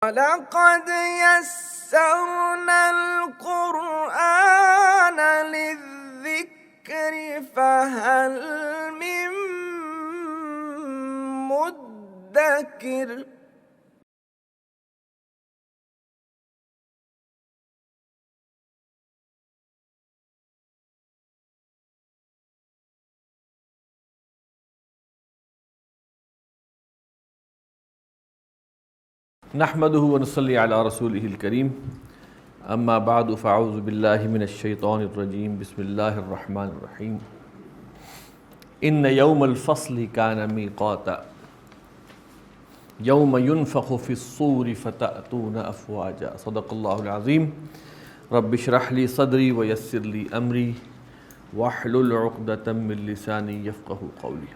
وَلَقَدْ يَسَّرْنَا الْقُرْآنَ لِلذِّكْرِ فَهَلْ مِن مُّدَّكِرٍ۔ نحمده ونصلي على رسوله الكريم اما بعد فاعوذ بالله من الشيطان الرجيم بسم الله الرحمن الرحيم ان يوم الفصل كان ميقاتا يوم ينفخ في الصور فتأتون افواجا صدق الله العظيم رب اشرح لي صدري ويسر لي امري واحلل عقدة من لساني يفقهوا قولي۔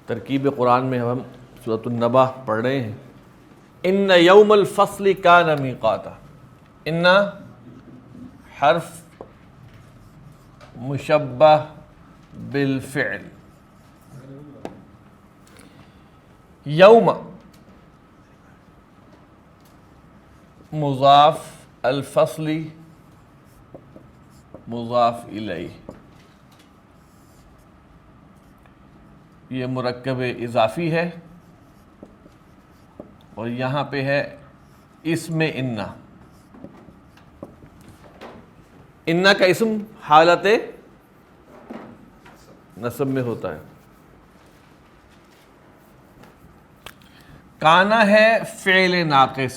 ترکیب قرآن میں ہم سورۃ النبا پڑھ رہے ہیں۔ ان یوم الفصل کان میقاتا، ان حرف مشبہ بالفعل، یوم مضاف، الفصل مضاف الیہ، یہ مرکب اضافی ہے اور یہاں پہ ہے اسم انا۔ انا کا اسم حالت نصب میں ہوتا ہے۔ کانا ہے فعل ناقص،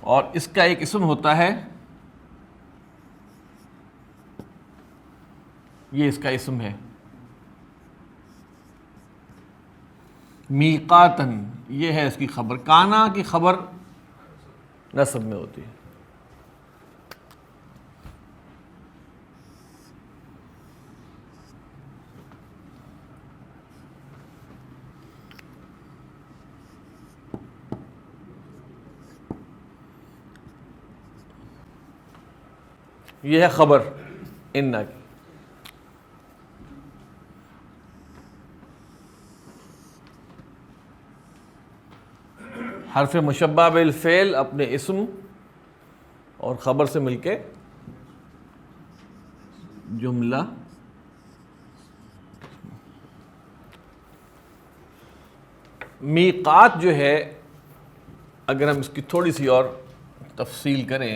اور اس کا ایک اسم ہوتا ہے، یہ اس کا اسم ہے میقاتن، یہ ہے اس کی خبر۔ کانا کی خبر نصب میں ہوتی ہے۔ یہ ہے خبر انا کی۔ حرف مشبہ بالفعل اپنے اسم اور خبر سے مل کے جملہ۔ میقات جو ہے، اگر ہم اس کی تھوڑی سی اور تفصیل کریں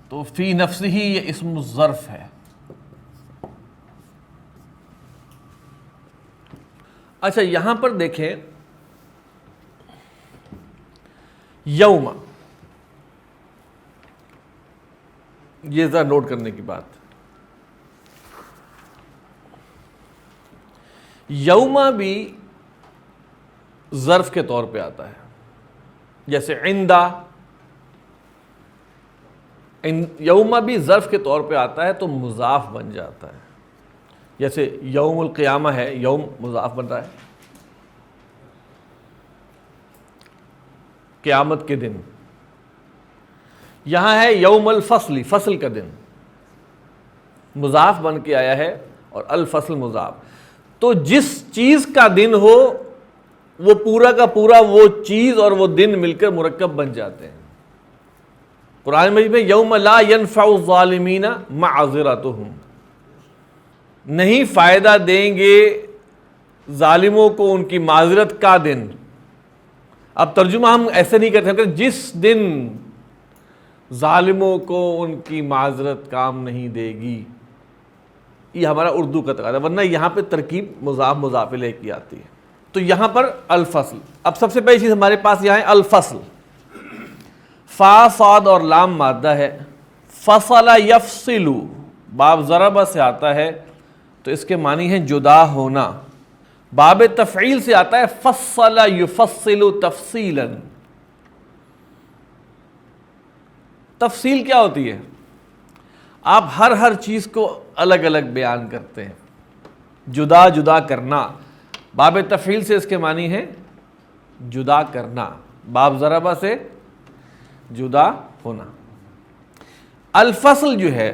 تو فی نفسہ ہی یہ اسم الظرف ہے۔ اچھا یہاں پر دیکھیں، یوم، یہ ذرا نوٹ کرنے کی بات، یوم بھی ظرف کے طور پہ آتا ہے، جیسے عندہ، یوم بھی ظرف کے طور پہ آتا ہے تو مضاف بن جاتا ہے، جیسے یوم القیامہ ہے، یوم مضاف بن رہا ہے، قیامت کے دن۔ یہاں ہے یوم الفصل، فصل کا دن، مضاف بن کے آیا ہے، اور الفصل مضاف۔ تو جس چیز کا دن ہو وہ پورا کا پورا وہ چیز اور وہ دن مل کر مرکب بن جاتے ہیں۔ قرآن مجید میں یوم لا ینفع الظالمین معذرتہم، نہیں فائدہ دیں گے ظالموں کو ان کی معذرت کا دن۔ اب ترجمہ ہم ایسے نہیں کرتے کہ جس دن ظالموں کو ان کی معذرت کام نہیں دے گی، یہ ہمارا اردو کا تقاضا، ورنہ یہاں پہ ترکیب مضاف مضاف الیہ کی آتی ہے۔ تو یہاں پر الفصل، اب سب سے پہلی چیز ہمارے پاس یہاں ہے الفصل، فا صاد اور لام مادہ ہے، فصل یفصل، باب ضرب سے آتا ہے تو اس کے معنی ہے جدا ہونا، باب تفعیل سے آتا ہے فصل یفصل تفصیلا۔ تفصیل کیا ہوتی ہے؟ آپ ہر چیز کو الگ الگ بیان کرتے ہیں، جدا جدا کرنا۔ باب تفعیل سے اس کے معنی ہے جدا کرنا، باب ضربہ سے جدا ہونا. الفصل جو ہے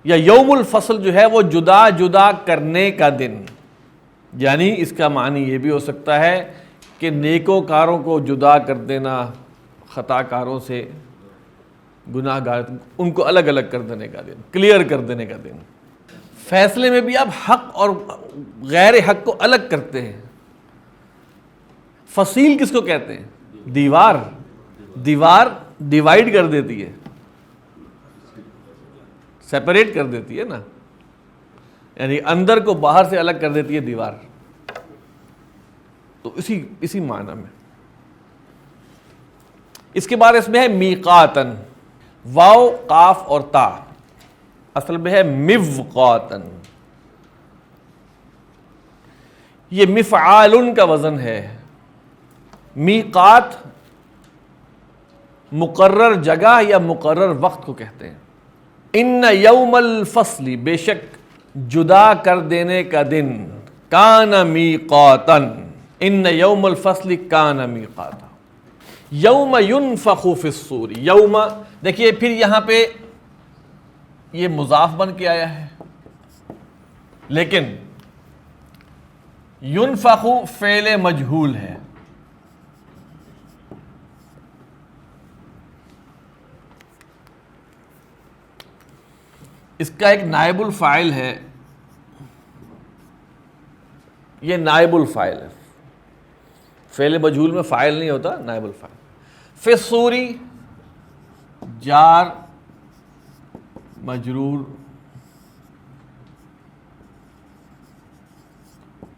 یا یوم الفصل جو ہے وہ جدا جدا کرنے کا دن، یعنی اس کا معنی یہ بھی ہو سکتا ہے کہ نیکوکاروں کو جدا کر دینا خطا کاروں سے، گناہ گار ان کو الگ الگ کر دینے کا دن، کلیئر کر دینے کا دن. فیصلے میں بھی آپ حق اور غیر حق کو الگ کرتے ہیں. فصیل کس کو کہتے ہیں؟ دیوار. دیوار ڈیوائیڈ کر دیتی ہے، سیپریٹ کر دیتی ہے نا، یعنی اندر کو باہر سے الگ کر دیتی ہے دیوار. تو اسی معنی میں. اس کے بعد اس میں ہے میقاتن، واو قاف اور تا، اصل میں ہے موقاتن. یہ مفعال کا وزن ہے. میقات مقرر جگہ یا مقرر وقت کو کہتے ہیں. ان یوم الفصل، بے شک جدا کر دینے کا دن، کان میقاتن، ان یوم الفصل کان میقاتا. یوم ینفخ فی الصور، یوم دیکھیے پھر یہاں پہ یہ مضاف بن کے آیا ہے، لیکن ینفخ فعل مجہول ہے. اس کا ایک نائب الفاعل ہے، یہ نائب الفاعل ہے. فعل مجہول میں فاعل نہیں ہوتا، نائب الفاعل. فی الصوری جار مجرور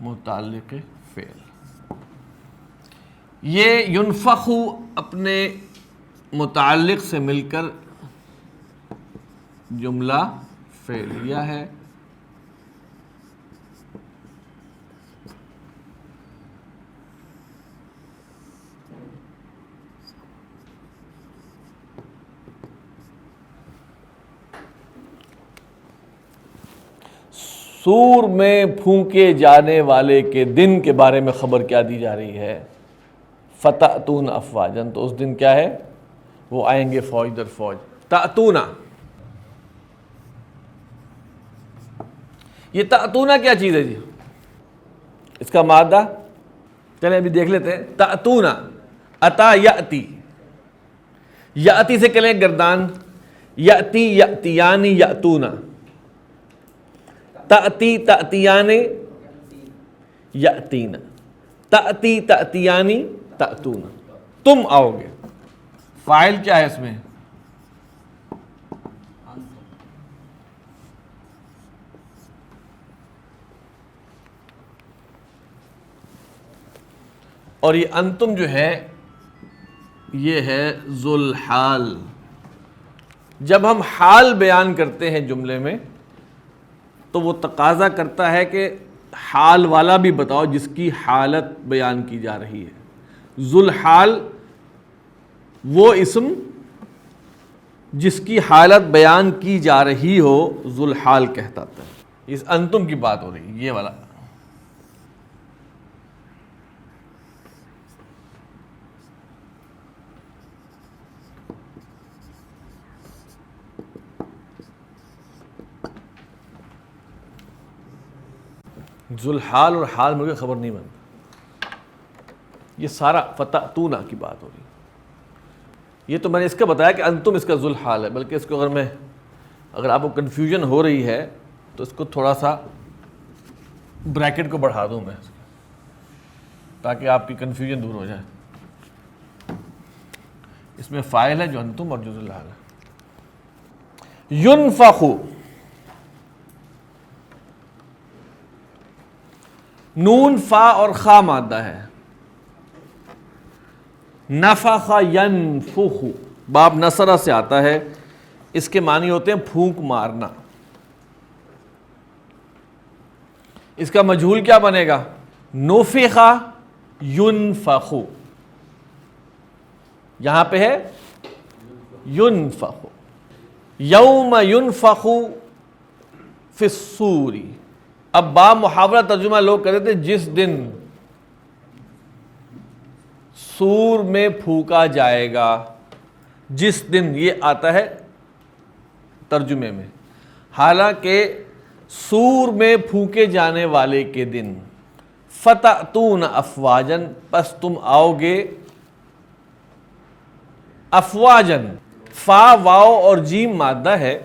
متعلق فعل. یہ ینفخ اپنے متعلق سے مل کر جملہ فعلیہ ہے. سور میں پھونکے جانے والے کے دن کے بارے میں خبر کیا دی جا رہی ہے؟ فتأتون افواجن، تو اس دن کیا ہے؟ وہ آئیں گے فوج در فوج. تأتونا، یہ تأتونا کیا چیز ہے جی؟ اس کا مادہ چلیں ابھی دیکھ لیتے ہیں. تأتونا، اتا یأتی، یأتی سے کلیں گردان، یأتی یأتیانی یأتونا، تأتی تأتیانی یأتینا، تأتی تأتیانی تأتونا. تم آؤ گے. فاعل کیا ہے اس میں؟ اور یہ انتم جو ہے یہ ہے ذو الحال. جب ہم حال بیان کرتے ہیں جملے میں تو وہ تقاضا کرتا ہے کہ حال والا بھی بتاؤ جس کی حالت بیان کی جا رہی ہے. ذو الحال وہ اسم جس کی حالت بیان کی جا رہی ہو ذو الحال کہتا ہے. اس انتم کی بات ہو رہی ہے، یہ والا. ذو الحال اور حال مجھے خبر نہیں بنتا. یہ سارا فتأتونا کی بات ہو رہی ہے. یہ تو میں نے اس کا بتایا کہ انتم اس کا ذو الحال ہے، بلکہ اس کو اگر آپ کو کنفیوژن ہو رہی ہے تو اس کو تھوڑا سا بریکٹ کو بڑھا دوں میں تاکہ آپ کی کنفیوژن دور ہو جائے. اس میں فاعل ہے جو انتم اور جو ذو الحال ہے. ینفخ، نون فا اور خا مادہ ہے. نفخ ینفخ باب نصرہ سے آتا ہے. اس کے معنی ہوتے ہیں پھونک مارنا. اس کا مجہول کیا بنے گا؟ نفخ ینفخ. یہاں پہ ہے ینفخ. یوم ینفخ فی الصور. اب با محاورہ ترجمہ لوگ کہتے تھے جس دن سور میں پھونکا جائے گا. جس دن یہ آتا ہے ترجمے میں، حالانکہ سور میں پھونکے جانے والے کے دن، فتأتون افواجن، پس تم آؤ گے افواجن، فا واو اور جیم مادہ ہے۔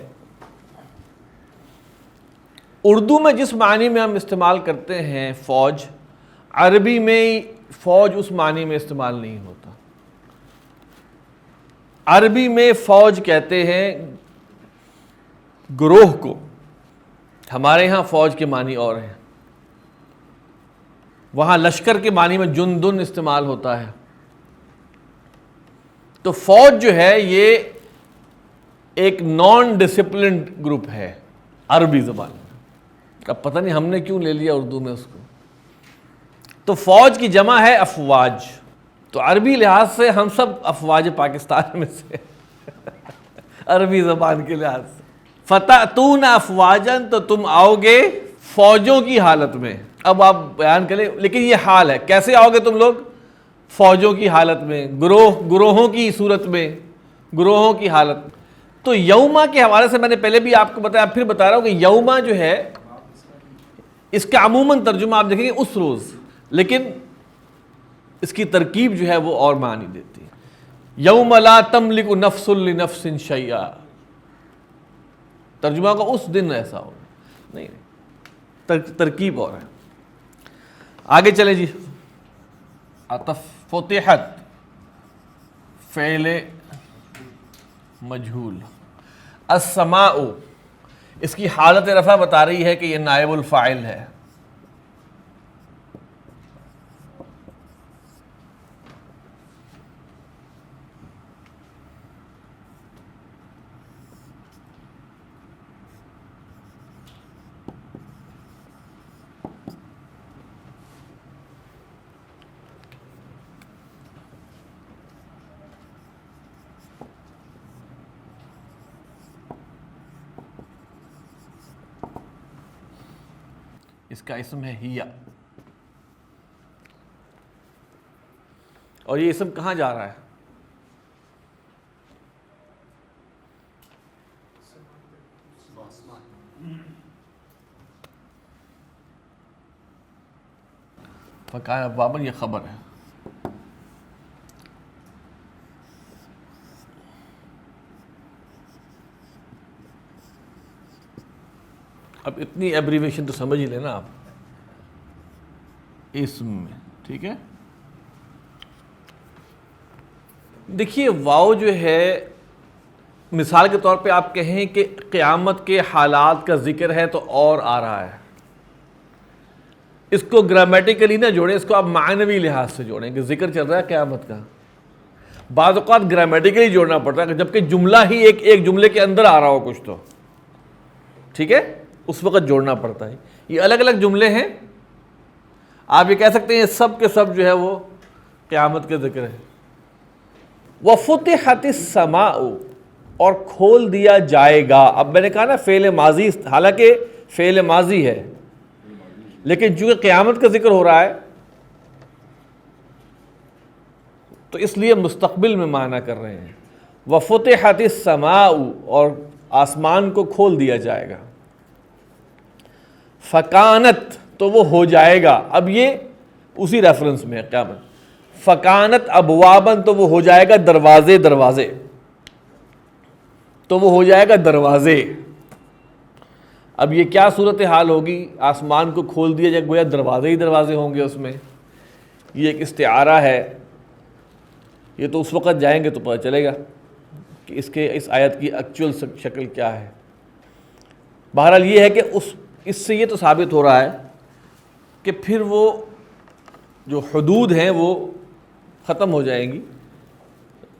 اردو میں جس معنی میں ہم استعمال کرتے ہیں فوج، عربی میں فوج اس معنی میں استعمال نہیں ہوتا۔ عربی میں فوج کہتے ہیں گروہ کو، ہمارے ہاں فوج کے معنی اور ہیں، وہاں لشکر کے معنی میں جندن استعمال ہوتا ہے۔ تو فوج جو ہے یہ ایک نان ڈسپلنڈ گروپ ہے عربی زبان میں۔ اب پتہ نہیں ہم نے کیوں لے لیا اردو میں اس کو۔ تو فوج کی جمع ہے افواج، تو عربی لحاظ سے ہم سب افواج پاکستان میں سے عربی زبان کے لحاظ سے۔ فتأتون افواجن، تو تم آؤ گے فوجوں کی حالت میں۔ اب آپ بیان کریں، لیکن یہ حال ہے، کیسے آؤ گے تم لوگ؟ فوجوں کی حالت میں، گروہوں کی صورت میں، گروہوں کی حالت۔ تو یوما کے حوالے سے میں نے پہلے بھی آپ کو بتایا، پھر بتا رہا ہوں کہ یوما جو ہے اس کا عموماً ترجمہ آپ دیکھیں گے اس روز، لیکن اس کی ترکیب جو ہے وہ اور معنی دیتی ہے۔ یوم لا تملک نفس لنفس شیئا، ترجمہ کا اس دن ایسا ہوگا، نہیں، ترکیب اور ہے۔ آگے چلیں جی، فتحت فعل مجہول، السماء اس کی حالت رفع بتا رہی ہے کہ یہ نائب الفاعل ہے۔ اس کا اسم ہے ہیا، اور یہ اسم کہاں جا رہا ہے؟ فکان ابوابا، یہ خبر ہے۔ اب اتنی ایبریویشن تو سمجھ ہی لینا آپ اسم میں، ٹھیک ہے۔ دیکھیے واو جو ہے، مثال کے طور پہ آپ کہیں کہ قیامت کے حالات کا ذکر ہے تو اور آ رہا ہے، اس کو گرامیٹیکلی نہ جوڑیں، اس کو آپ معنوی لحاظ سے جوڑیں کہ ذکر چل رہا ہے قیامت کا۔ بعض اوقات گرامیٹیکلی جوڑنا پڑتا ہے جبکہ جملہ ہی ایک جملے کے اندر آ رہا ہو کچھ، تو ٹھیک ہے، اس وقت جوڑنا پڑتا ہے۔ یہ الگ الگ جملے ہیں، آپ یہ کہہ سکتے ہیں سب کے سب جو ہے وہ قیامت کے ذکر ہے۔ وَفُتِحَتِ السَّمَاءُ، اور کھول دیا جائے گا۔ اب میں نے کہا نا فعل ماضی، حالانکہ فعل ماضی ہے لیکن چونکہ قیامت کا ذکر ہو رہا ہے تو اس لیے مستقبل میں معنی کر رہے ہیں۔ وَفُتِحَتِ السَّمَاءُ، اور آسمان کو کھول دیا جائے گا۔ فکانت، تو وہ ہو جائے گا، اب یہ اسی ریفرنس میں ہے قیامت۔ فکانت ابوابن، تو وہ ہو جائے گا دروازے، تو وہ ہو جائے گا دروازے۔ اب یہ کیا صورتحال ہوگی؟ آسمان کو کھول دیا جائے، گویا دروازے ہی دروازے ہوں گے اس میں۔ یہ ایک استعارہ ہے، یہ تو اس وقت جائیں گے تو پتہ چلے گا کہ اس آیت کی ایکچوئل شکل کیا ہے۔ بہرحال یہ ہے کہ اس سے یہ تو ثابت ہو رہا ہے کہ پھر وہ جو حدود ہیں وہ ختم ہو جائیں گی،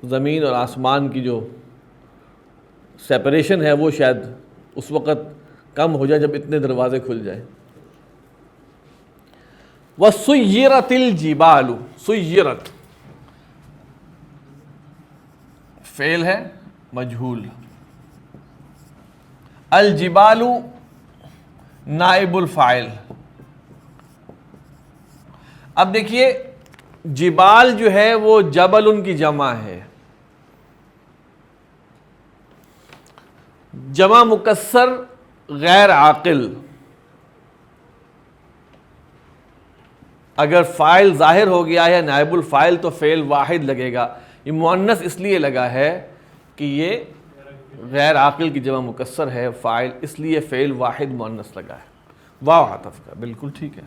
زمین اور آسمان کی جو سیپریشن ہے وہ شاید اس وقت کم ہو جائے جب اتنے دروازے کھل جائیں۔ وَسُيِّرَتِ الْجِبَالُ، سُيِّرَت فعل ہے مجہول، الجبال نائب الفاعل۔ اب دیکھیے جبال جو ہے وہ جبل ان کی جمع ہے، جمع مکسر غیر عاقل اگر فاعل ظاہر ہو گیا ہے نائب الفاعل تو فعل واحد لگے گا. یہ مؤنث اس لیے لگا ہے کہ یہ غیر عاقل کی جمع مکسر ہے فاعل، اس لیے فعل واحد مؤنث لگا ہے. واو عطف کا، بالکل ٹھیک ہے.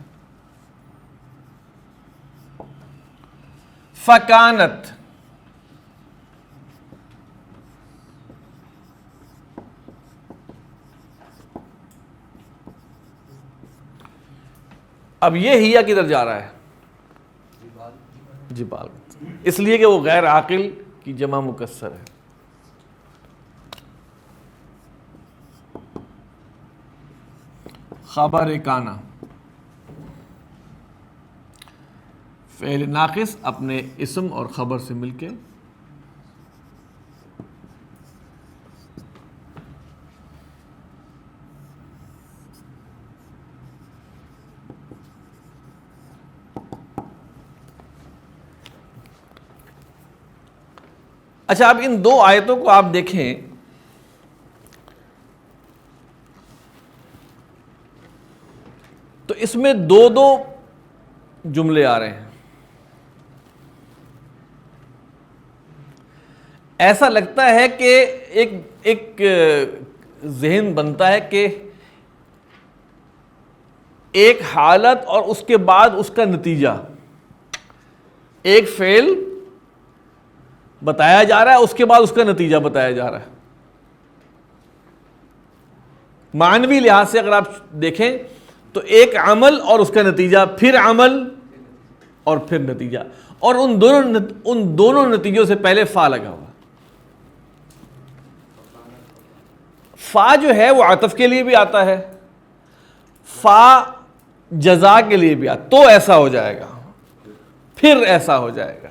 فکانت اب یہ ہیا کدھر جا رہا ہے؟ جبال، اس لیے کہ وہ غیر عاقل کی جمع مکسر ہے. خبر کانا فعل ناقص اپنے اسم اور خبر سے مل کے اچھا اب ان دو آیتوں کو آپ دیکھیں تو اس میں دو دو جملے آ رہے ہیں. ایسا لگتا ہے کہ ایک ذہن بنتا ہے کہ ایک حالت اور اس کے بعد اس کا نتیجہ، ایک فعل بتایا جا رہا ہے اس کے بعد اس کا نتیجہ بتایا جا رہا ہے. معنوی لحاظ سے اگر آپ دیکھیں تو ایک عمل اور اس کا نتیجہ، پھر عمل اور پھر نتیجہ، اور ان دونوں نتیجوں سے پہلے فا لگا ہوا. فا جو ہے وہ عطف کے لیے بھی آتا ہے، فا جزا کے لیے بھی آتا، تو ایسا ہو جائے گا، پھر ایسا ہو جائے گا.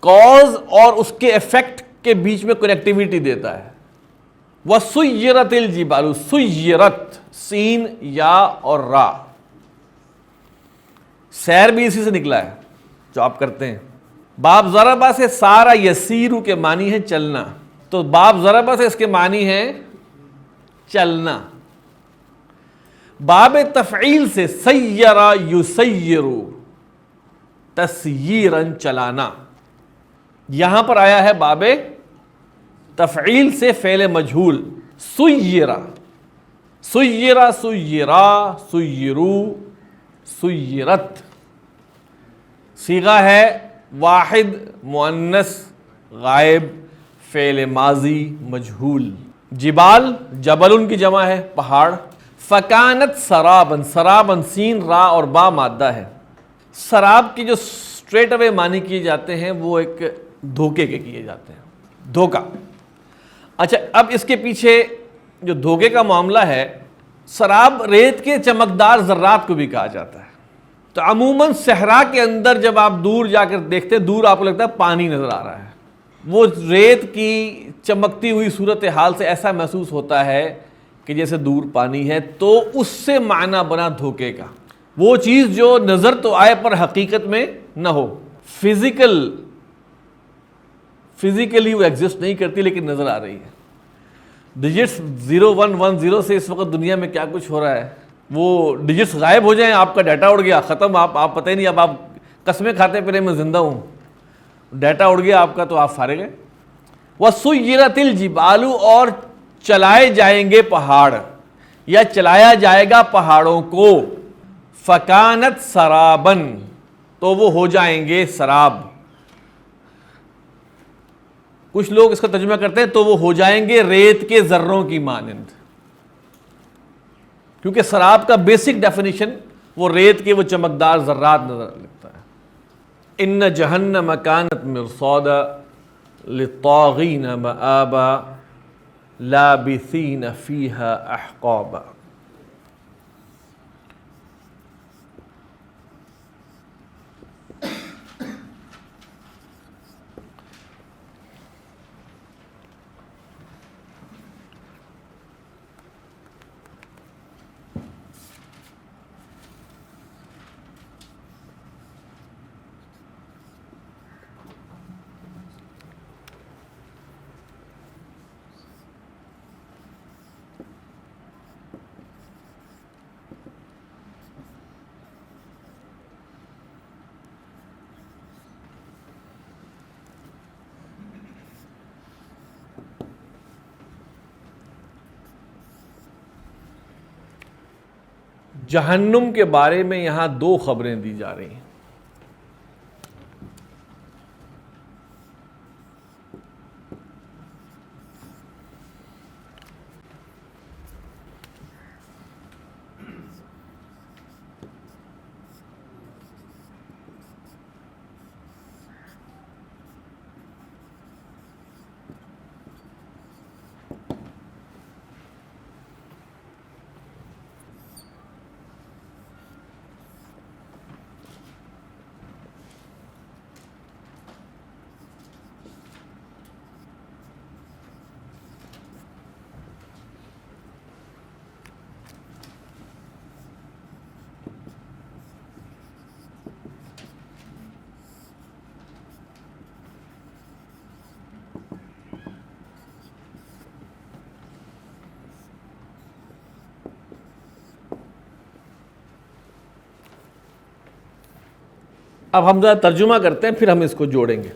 کاز اور اس کے ایفیکٹ کے بیچ میں کنیکٹیویٹی دیتا ہے. وَسُيِّرَتِ الْجِبَالُ، سُيِّرَت سین یا اور را، سیر بھی اسی سے نکلا ہے جو آپ کرتے ہیں. باب ضربہ سے سارا یسیرو کے معنی ہے چلنا، تو باب ضربہ سے اس کے معنی ہے چلنا. باب تفعیل سے سیرا یسیرو تسییرن چلانا، یہاں پر آیا ہے باب تفعیل سے فعل مجہول سیرا، سیرا سیرا سیرو سیرت، صیغہ ہے واحد مؤنث غائب فعل ماضی مجہول. جبال جبل کی جمع ہے پہاڑ. فکانت سرابن، سرابن سین را اور با مادہ ہے. سراب کی جو اسٹریٹ اوے معنی کیے جاتے ہیں وہ ایک دھوکے کے کیے جاتے ہیں، دھوکا. اچھا اب اس کے پیچھے جو دھوکے کا معاملہ ہے، سراب ریت کے چمکدار ذرات کو بھی کہا جاتا ہے. تو عموماً صحرا کے اندر جب آپ دور جا کر دیکھتے ہیں، دور آپ کو لگتا ہے پانی نظر آ رہا ہے، وہ ریت کی چمکتی ہوئی صورتحال سے ایسا محسوس ہوتا ہے کہ جیسے دور پانی ہے. تو اس سے معنی بنا دھوکے کا، وہ چیز جو نظر تو آئے پر حقیقت میں نہ ہو، فزیکلی وہ ایگزسٹ نہیں کرتی لیکن نظر آ رہی ہے. ڈیجٹس 0110 سے اس وقت دنیا میں کیا کچھ ہو رہا ہے، وہ ڈیجٹس غائب ہو جائیں، آپ کا ڈیٹا اڑ گیا، ختم، آپ پتہ ہی نہیں، اب آپ قسمیں کھاتے پھرے میں زندہ ہوں، ڈیٹا اڑ گیا آپ کا تو آپ فارغ ہیں. وَسُيِّرَتِ الْجِبَالُ اور چلائے جائیں گے پہاڑ یا چلایا جائے گا پہاڑوں کو. فَكَانَتْ سَرَابًا تو وہ ہو جائیں گے سراب. کچھ لوگ اس کا ترجمہ کرتے ہیں تو وہ ہو جائیں گے ریت کے ذروں کی مانند، کیونکہ سراب کا بیسک ڈیفینیشن وہ ریت کے وہ چمکدار ذرات نظر لگتا ہے. ان جہنم کانت مرصادا للطاغین مآبا لابثین فیہا احقابا. جہنم کے بارے میں یہاں دو خبریں دی جا رہی ہیں. اب ہم ذرا ترجمہ کرتے ہیں، پھر ہم اس کو جوڑیں گے.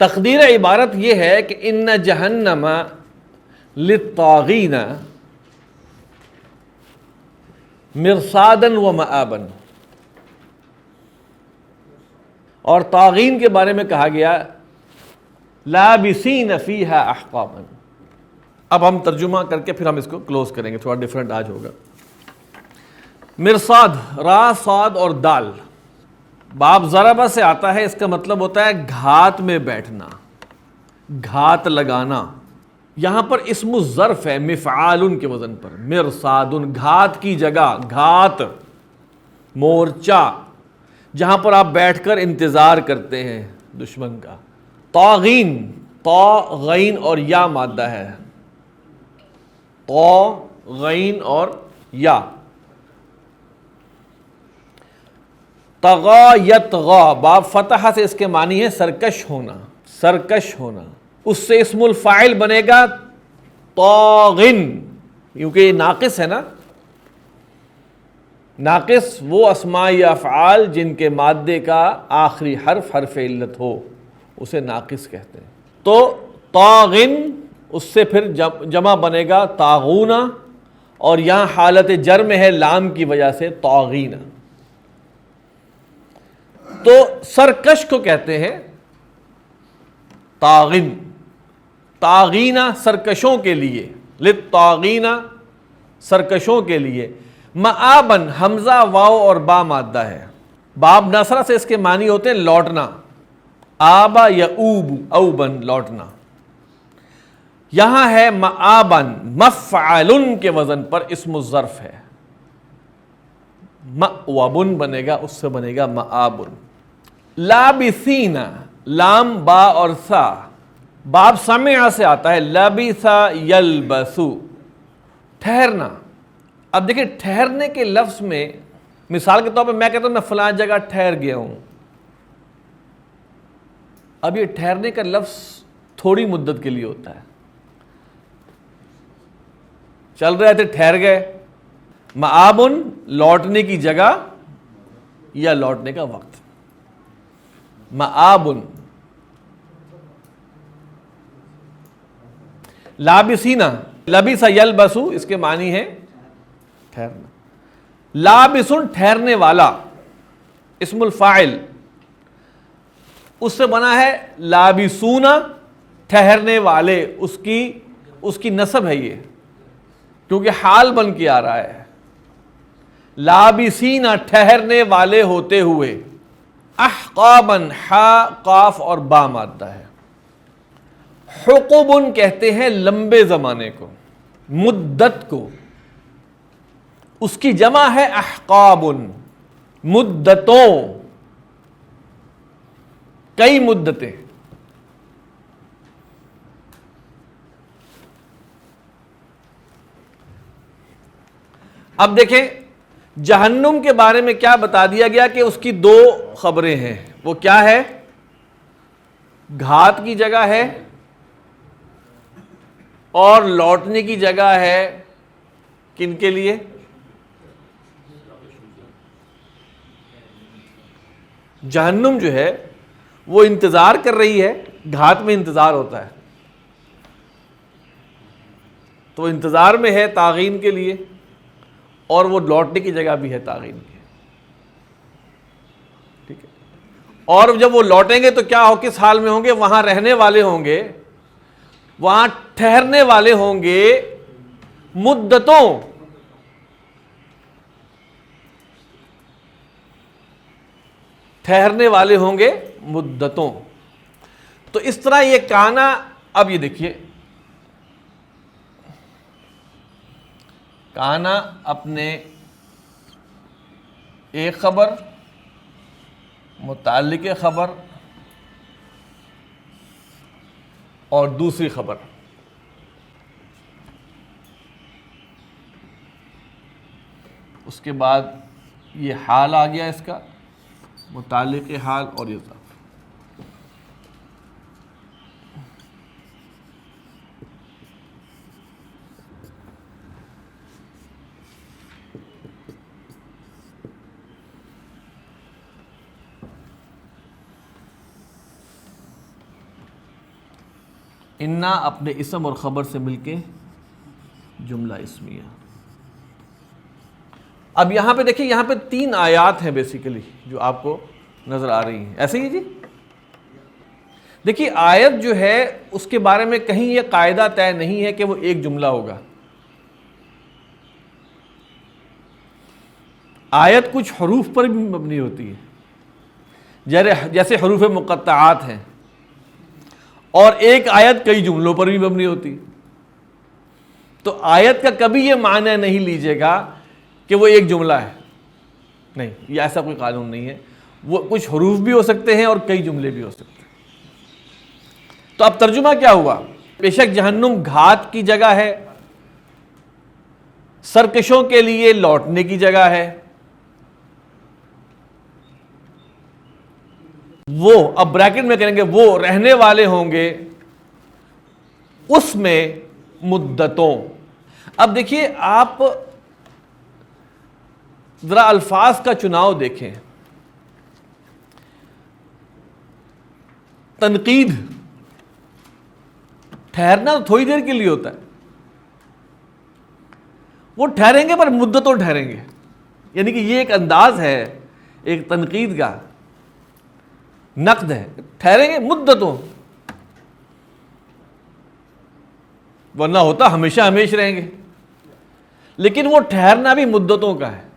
تقدیر عبارت یہ ہے کہ ان جہنم للطاغین مرصادا و مآبا، اور طاغین کے بارے میں کہا گیا لابسین فیہا احقابا. اب ہم ترجمہ کر کے پھر ہم اس کو کلوز کریں گے، تھوڑا ڈیفرنٹ آج ہوگا. مرصاد، را، صاد اور دال، باب ضربہ سے آتا ہے. اس کا مطلب ہوتا ہے گھات میں بیٹھنا، گھات لگانا. یہاں پر اسم الظرف ہے مفعال کے وزن پر، مرصاد، گھات کی جگہ، گھات مورچہ جہاں پر آپ بیٹھ کر انتظار کرتے ہیں دشمن کا. طاغین، طا غین اور یا مادہ ہے، طا غین اور یا. طغا یطغا، باب فتح سے اس کے معنی ہے سرکش ہونا، سرکش ہونا. اس سے اسم الفاعل بنے گا طاغن، کیونکہ یہ ناقص ہے نا. ناقص وہ اسماء یا افعال جن کے مادے کا آخری حرف حرف علت ہو، اسے ناقص کہتے ہیں. تو طاغن اس سے پھر جمع بنے گا طاغون، اور یہاں حالت جرم ہے لام کی وجہ سے طاغین. تو سرکش کو کہتے ہیں طاغن، طاغینہ سرکشوں کے لیے، للطاغین سرکشوں کے لیے. مآبن، حمزہ واو اور با مادہ ہے. باب نصرہ سے اس کے معنی ہوتے ہیں لوٹنا، آبا یا اوب، اوبن لوٹنا. یہاں ہے مآبن، مفعل کے وزن پر اسم الظرف ہے. مأوبن بنے گا، اس سے بنے گا مآبن. لابسین، لام با اور سا، باب سمع سے آتا ہے، لبسا یلبسو، ٹھہرنا. اب دیکھیں ٹھہرنے کے لفظ میں مثال کے طور پہ میں کہتا ہوں میں فلاں جگہ ٹھہر گیا ہوں. اب یہ ٹھہرنے کا لفظ تھوڑی مدت کے لیے ہوتا ہے، چل رہے تھے ٹھہر گئے. مآبن، لوٹنے کی جگہ یا لوٹنے کا وقت. مآبن. لابسینہ، لبس یلبسو، اس کے معنی ہے ٹھہرنا. لابسن، ٹھہرنے والا، اسم الفاعل، اس سے بنا ہے لابسون، ٹھہرنے والے. اس کی نسب ہے یہ، کیونکہ حال بن کے آ رہا ہے. لابسین، ٹھہرنے والے ہوتے ہوئے. احقابن، حا قاف اور با مادہ ہے. حقبن کہتے ہیں لمبے زمانے کو، مدت کو. اس کی جمع ہے احقابن، مدتوں، کئی مدتیں. اب دیکھیں جہنم کے بارے میں کیا بتا دیا گیا کہ اس کی دو خبریں ہیں. وہ کیا ہے؟ گھات کی جگہ ہے اور لوٹنے کی جگہ ہے. کن کے لیے؟ جہنم جو ہے وہ انتظار کر رہی ہے، گھات میں انتظار ہوتا ہے تو انتظار میں ہے طاغین کے لیے. اور وہ لوٹنے کی جگہ بھی ہے تعین کی، ٹھیک ہے. اور جب وہ لوٹیں گے تو کیا ہو، کس حال میں ہوں گے؟ وہاں رہنے والے ہوں گے، وہاں ٹھہرنے والے ہوں گے مدتوں. ٹھہرنے والے ہوں گے مدتوں. تو اس طرح یہ کانا. اب یہ دیکھیے کانا اپنے ایک خبر، متعلق خبر اور دوسری خبر، اس کے بعد یہ حال آ گیا اس کا، متعلق حال اور یہ ظرف. انا اپنے اسم اور خبر سے مل کے جملہ اسمیہ. اب یہاں پہ دیکھیں، یہاں پہ 3 آیات ہیں بیسیکلی جو آپ کو نظر آ رہی ہیں. ایسے ہی جی دیکھیے، آیت جو ہے اس کے بارے میں کہیں یہ قاعدہ طے نہیں ہے کہ وہ ایک جملہ ہوگا. آیت کچھ حروف پر بھی مبنی ہوتی ہے، جیسے حروف مقطعات ہیں، اور ایک آیت کئی جملوں پر بھی مبنی ہوتی. تو آیت کا کبھی یہ معنی نہیں لیجیے گا کہ وہ ایک جملہ ہے، نہیں، یہ ایسا کوئی قانون نہیں ہے. وہ کچھ حروف بھی ہو سکتے ہیں اور کئی جملے بھی ہو سکتے ہیں. تو اب ترجمہ کیا ہوا؟ بے شک جہنم گھات کی جگہ ہے، سرکشوں کے لیے لوٹنے کی جگہ ہے. وہ اب بریکٹ میں کریں گے، وہ رہنے والے ہوں گے اس میں مدتوں. اب دیکھیے آپ ذرا الفاظ کا چناؤ دیکھیں. تنقید، ٹھہرنا تو تھوڑی دیر کے لیے ہوتا ہے، وہ ٹھہریں گے پر مدتوں ٹھہریں گے. یعنی کہ یہ ایک انداز ہے ایک تنقید کا، نقد ہے، ٹھہریں گے مدتوں، ورنہ ہوتا ہمیشہ ہمیش رہیں گے. لیکن وہ ٹھہرنا بھی مدتوں کا ہے.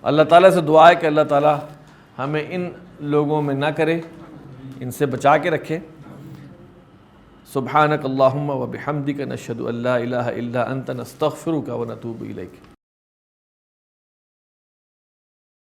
اللہ تعالیٰ سے دعا ہے کہ اللہ تعالیٰ ہمیں ان لوگوں میں نہ کرے، ان سے بچا کے رکھے. سبحانک اللہم و بحمدک نشہد ان لا الہ الا انت نستغفرک و نتوب الیک.